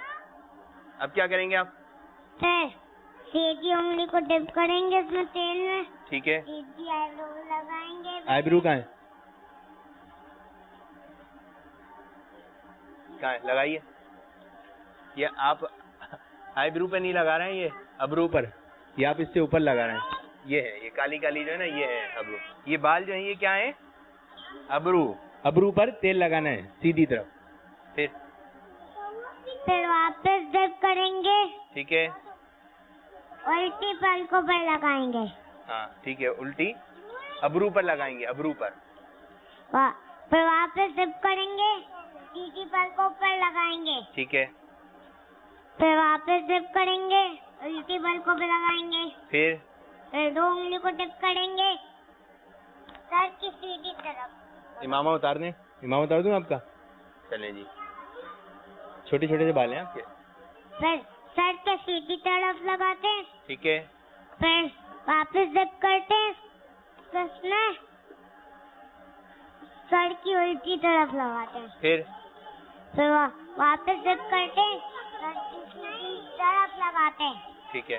اب کیا کریں گے آپ؟ پھر سیدھی انگلی کو ڈپ کریں گے اس میں تیل میں. ٹھیک ہے. سیدھی آئی برو لگائیں گے. آئی برو کہاں ہے؟ کہاں ہے؟ لگائیے. یہ آپ آئی برو پہ نہیں لگا رہے ہیں، یہ ابرو پر. یہ آپ اس سے اوپر لگا رہے ہیں. یہ ہے یہ کالی کالی جو ہے نا یہ ہے ابرو. یہ بال جو ہیں یہ کیا ہے؟ ابرو. ابرو پر تیل لگانا ہے سیدھی طرف. پھر واپس ڈپ کریں گے. ٹھیک ہے. الٹی پلکوں پر لگائیں گے. ہاں ٹھیک ہے. الٹی ابرو پر لگائیں گے. ابرو پر. پھر واپس ڈپ کریں گے. سیدھی پلکوں پر لگائیں گے. ٹھیک ہے. پھر واپس ڈپ کریں گے. الٹی پلکوں پہ لگائیں گے. پھر دو انگلی کو ڈپ کریں گے سر کی سیدھی طرف. امامہ اتار دیں. امامہ اتار دوں آپ کا. چلیں جی. چھوٹے چھوٹے سے بال ہیں آپ کے. پھر سر کے سیدھی طرف لگاتے ہیں. ٹھیک ہے. پھر واپس ڈپ کرتے ہیں. اس میں سر کی الٹی طرف لگاتے ہیں. پھر واپس ڈپ کرتے ہیں. سر کی سیدھی طرف لگاتے ہیں. ٹھیک ہے.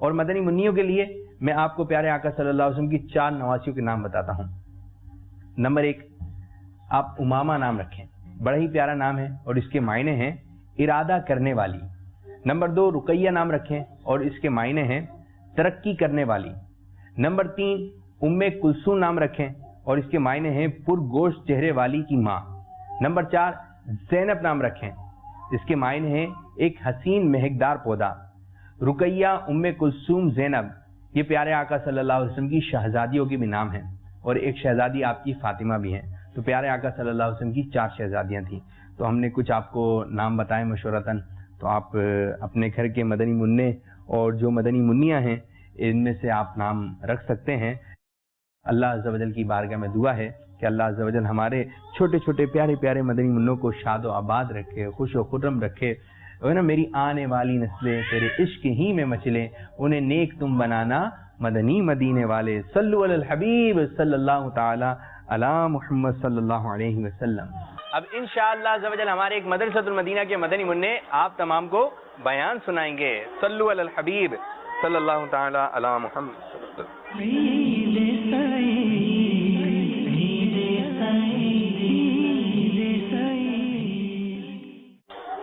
اور مدنی منیوں کے لیے میں آپ کو پیارے آقا صلی اللہ علیہ وسلم کی 4 نواسیوں کے نام بتاتا ہوں. نمبر 1، آپ امامہ نام رکھیں، بڑا ہی پیارا نام ہے اور اس کے معنی ہیں ارادہ کرنے والی. نمبر 2، رقیہ نام رکھیں اور اس کے معنی ہیں ترقی کرنے والی. نمبر 3، ام کلثوم نام رکھیں اور اس کے معنی ہیں پرگوشت چہرے والی کی ماں. نمبر 4، زینب نام رکھیں، اس کے معنی ہیں ایک حسین مہکدار پودا. رقیہ، ام کلثوم، زینب یہ پیارے آقا صلی اللہ علیہ وسلم کی شہزادیوں کے بھی نام ہیں اور ایک شہزادی آپ کی فاطمہ بھی ہیں. تو پیارے آقا صلی اللہ علیہ وسلم کی 4 شہزادیاں تھیں. تو ہم نے کچھ آپ کو نام بتائے مشورتاً، تو آپ اپنے گھر کے مدنی منع اور جو مدنی منیاں ہیں ان میں سے آپ نام رکھ سکتے ہیں. اللہ عز و جل کی بارگاہ میں دعا ہے کہ اللہ عز و جل ہمارے چھوٹے چھوٹے پیارے پیارے مدنی منوں کو شاد و آباد رکھے، خوش و خرم رکھے. نا میری آنے والی نسلیں تیرے عشق ہی میں مچلیں، انہیں نیک تم بنانا مدنی مدینے والے. صلو علی الحبیب صلی اللہ تعالی علی محمد صلی اللہ علیہ وسلم. اب انشاءاللہ عز و جل ہمارے ایک مدرسۃ المدینہ کے مدنی منع آپ تمام کو بیان سنائیں گے. صلو علی الحبیب صلی اللہ تعالی علی محمد.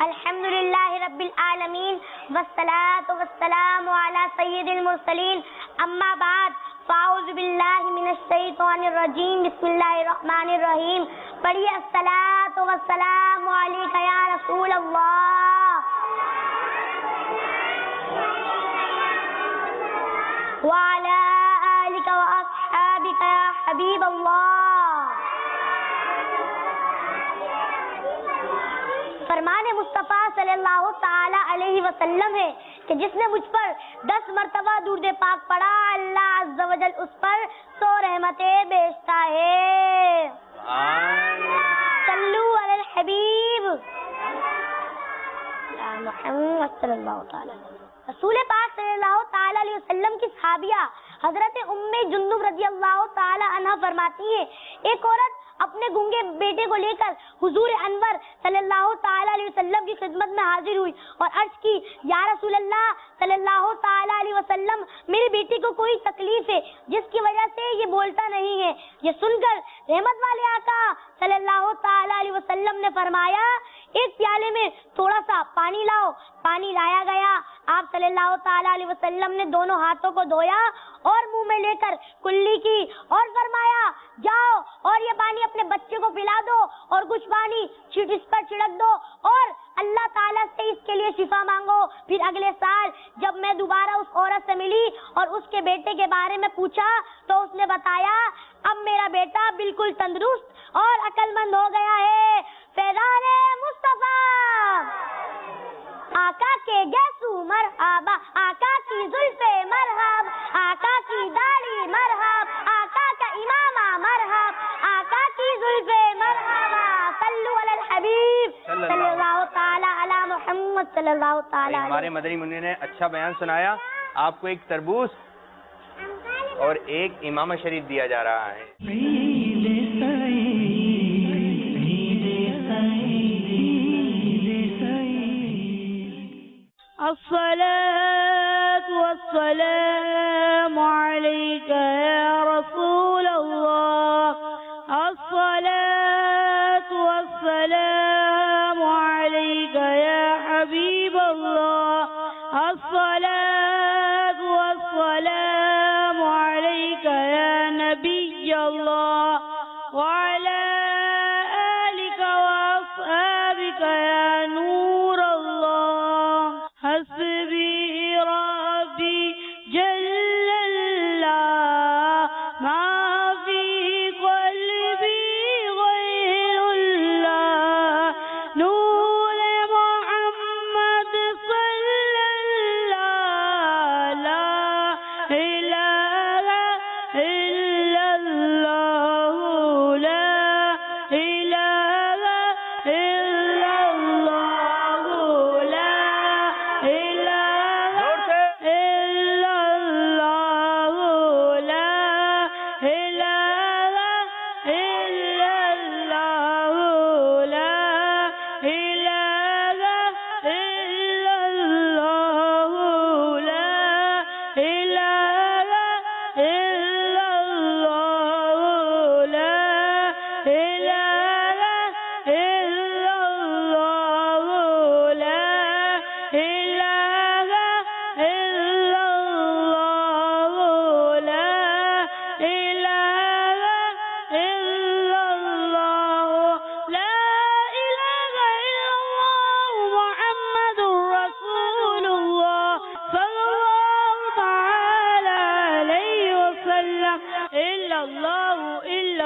الحمدللہ رب العالمین والصلاة والسلام علی سید المرسلین. اما بعد، فاعوذ باللہ من الشیطان الرجیم، بسم اللہ الرحمن الرحیم. پڑھیے الصلاة والسلام علیک یا رسول اللہ وعلی آلک واصحابک یا حبیب اللہ. فرمان مصطفیٰ صلی اللہ تعالی علیہ وسلم ہے کہ جس نے مجھ پر 10 مرتبہ درود پاک پڑھا، اللہ عز و جل اس پر 100 رحمتیں بیچتا ہے. صلو علی الحبیب محمد صلی اللہ تعالی علیہ وسلم. رسول پاک صلی اللہ تعالی علیہ وسلم کی صحابیہ حضرت ام جندب رضی اللہ تعالی عنہ فرماتی ہے، ایک عورت اپنے گونگے بیٹے کو لے کر حضور انور صلی اللہ تعالی علیہ وسلم کی خدمت میں حاضر ہوئی اور عرض کی، یا رسول اللہ صلی اللہ تعالی علیہ وسلم، میری بیٹی کو کوئی تکلیف ہے جس کی وجہ سے یہ بولتا نہیں ہے. یہ سن کر رحمت والے آقا صلی اللہ تعالی علیہ وسلم نے فرمایا، ایک پیالے میں تھوڑا سا پانی لاؤ. پانی لایا گیا. آپ صلی اللہ تعالی علیہ وسلم نے دونوں ہاتھوں کو دھویا اور منہ میں لے کر کلی کی اور فرمایا، جاؤ اور یہ پانی اپنے بچے کو پلا دو اور کچھ پانی اس پر چھڑک دو اور اللہ تعالیٰ سے اس کے لیے شفا مانگو. پھر اگلے سال جب میں دوبارہ اس عورت سے ملی اور اس کے بیٹے کے بارے میں پوچھا تو اس نے بتایا، اب میرا بیٹا بالکل تندرست اور عقل مند ہو گیا ہے. فیضان مصطفیٰ، آقا کے گیسو مرحبا، آقا کی زلفے مرحب، آقا کی داڑھی مرحب، آقا کا امامہ مرحب، آقا کی زلفے مرحبا. صلو علی الحبیب صلی اللہ تعالی علی محمد صلی اللہ تعالی علیہ. ہمارے مدنی منع نے اچھا بیان سنایا. آپ کو ایک تربوز اور ایک امامہ شریف دیا جا رہا ہے. الصلاة والسلام عليك يا رسول الله، الصلاة والسلام عليك يا حبيب الله، الصلاة والسلام عليك يا نبي الله، وعلى آلك وأصحابك يا نور الله. حسبي ربي جل الله، ما في قلبي غير الله، نور محمد صلى الله، لا إله إلا الله، لا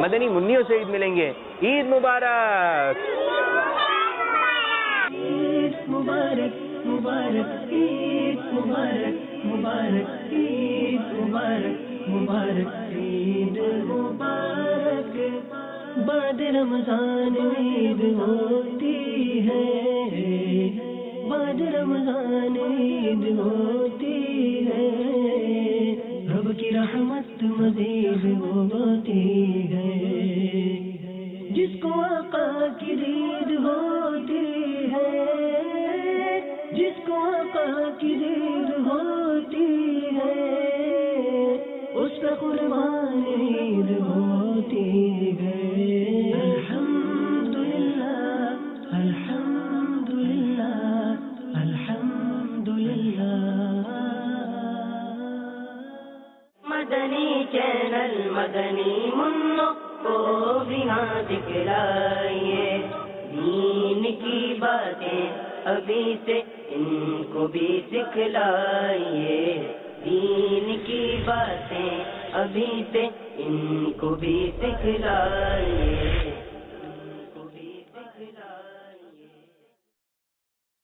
مدنی منیوں سے عید ملیں گے. عید مبارک. عید مبارک مبارک عید مبارک مبارک عید مبارک مبارک عید مبارک. بعد رمضان عید ہوتی ہے, بعد رمضان عید ہوتی ہے, رب کی رحمت مزید ہوتی ہے. جس کو آقا کی دید ہوتی ہے, جس کو آقا کی دید ہوتی ہے, اس کا قربان عید ہوتی ہے. الحمدللہ الحمدللہ الحمدللہ. مدنی چینل مدنی منوں کو بھی نہ دکھلائیے, دین کی باتیں ابھی سے ان کو بھی سکھلائیے, دین کی باتیں ابھی سے ان کو بھی سکھلائیے.